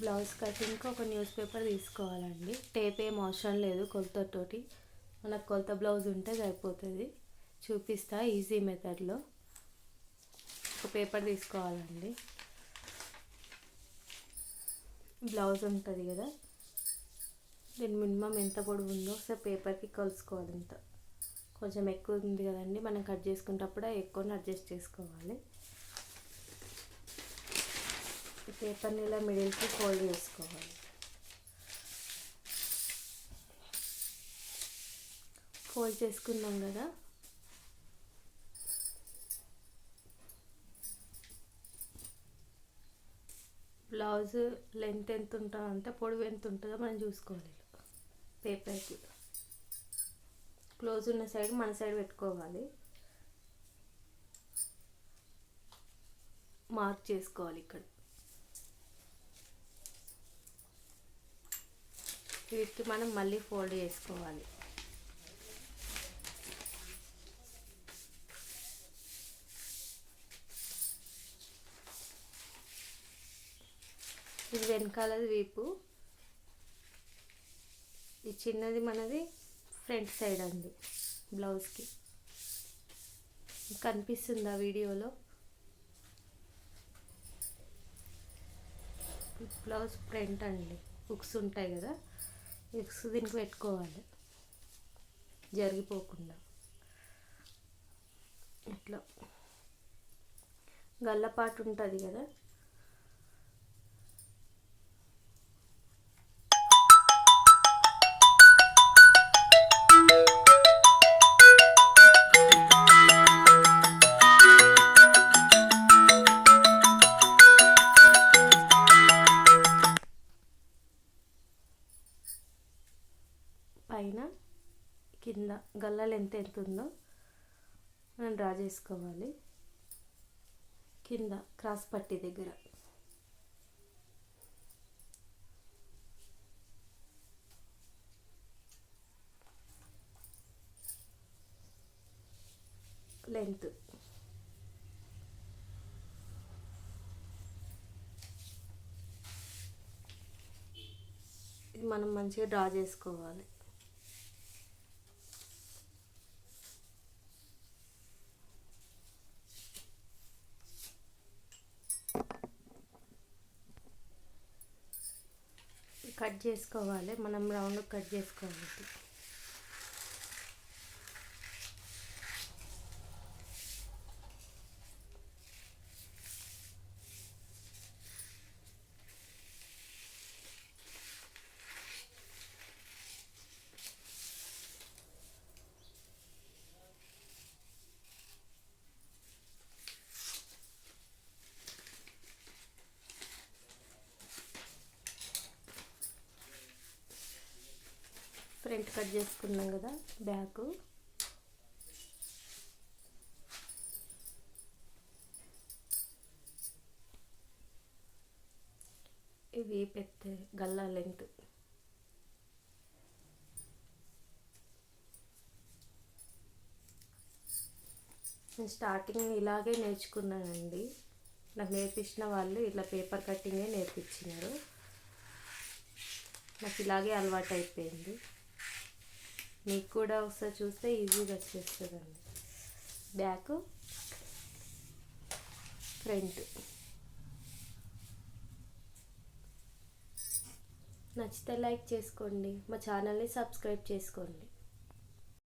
Blouse కటింగ్కి ఒక news paper తీసుకోవాలండి. Tape ఏం అవసరం లేదు, కొలతతోటి మనకు కొలత బ్లౌజ్ ఉంటే సరిపోతుంది. చూపిస్తా ఈజీ మెథడ్లో. ఒక పేపర్ తీసుకోవాలండి. బ్లౌజ్ ఉంటుంది కదా, దీని మినిమం ఎంత పొడవు ఉందో ఒకసారి పేపర్కి కలుసుకోవాలి. ఇంత కొంచెం ఎక్కువ ఉంది కదండి, మనం కట్ చేసుకునేటప్పుడు ఎక్కువని అడ్జస్ట్ చేసుకోవాలి. ఈ పేపర్ని ఇలా మిడిల్కి ఫోల్డ్ చేసుకోవాలి. ఫోల్డ్ చేసుకున్నాం కదా, బ్లౌజ్ లెంత్ ఎంత ఉంటుందో అంటే పొడవు ఎంత ఉంటుందో మనం చూసుకోవాలి. పేపర్కి క్లోజ్ ఉన్న సైడ్ మన సైడ్ పెట్టుకోవాలి. మార్క్ చేసుకోవాలి. ఇక్కడ వీటికి మనం మళ్ళీ ఫోల్డ్ చేసుకోవాలి. ఇది వెనకాలది వీపు, ఈ చిన్నది మనది ఫ్రంట్ సైడ్ అండి బ్లౌజ్కి. కనిపిస్తుందా వీడియోలో? బ్లౌజ్ ఫ్రంట్ అండి, హుక్స్ ఉంటాయి కదా, హుక్స్ దీనికి పెట్టుకోవాలి జరిగిపోకుండా. ఇట్లా గల్లపాటు ఉంటుంది కదా, పైన కింద గల్ల లెంత్ ఎంత ఉందో మనం డ్రా చేసుకోవాలి. కింద క్రాస్ పట్టీ దగ్గర లెంత్ ఇది మనం మంచిగా డ్రా చేసుకోవాలి. కట్ చేసుకోవాలి, మనం రౌండ్ కట్ చేసుకోవాలి. ఫ్రంట్ కట్ చేసుకున్నాం కదా, బ్యాక్ ఇవి పెద్ద గల్లా లెంత్. నేను స్టార్టింగ్ ఇలాగే నేర్చుకున్నానండి. నాకు నేర్పించిన వాళ్ళు ఇట్లా పేపర్ కటింగే నేర్పించినారు. నాకు ఇలాగే అలవాటు అయిపోయింది. మీకు కూడా ఒకసారి చూస్తే ఈజీగా వచ్చేస్తుందండి. Back front. నచ్చితే లైక్ చేసుకోండి, మా ఛానల్ని సబ్స్క్రైబ్ చేసుకోండి.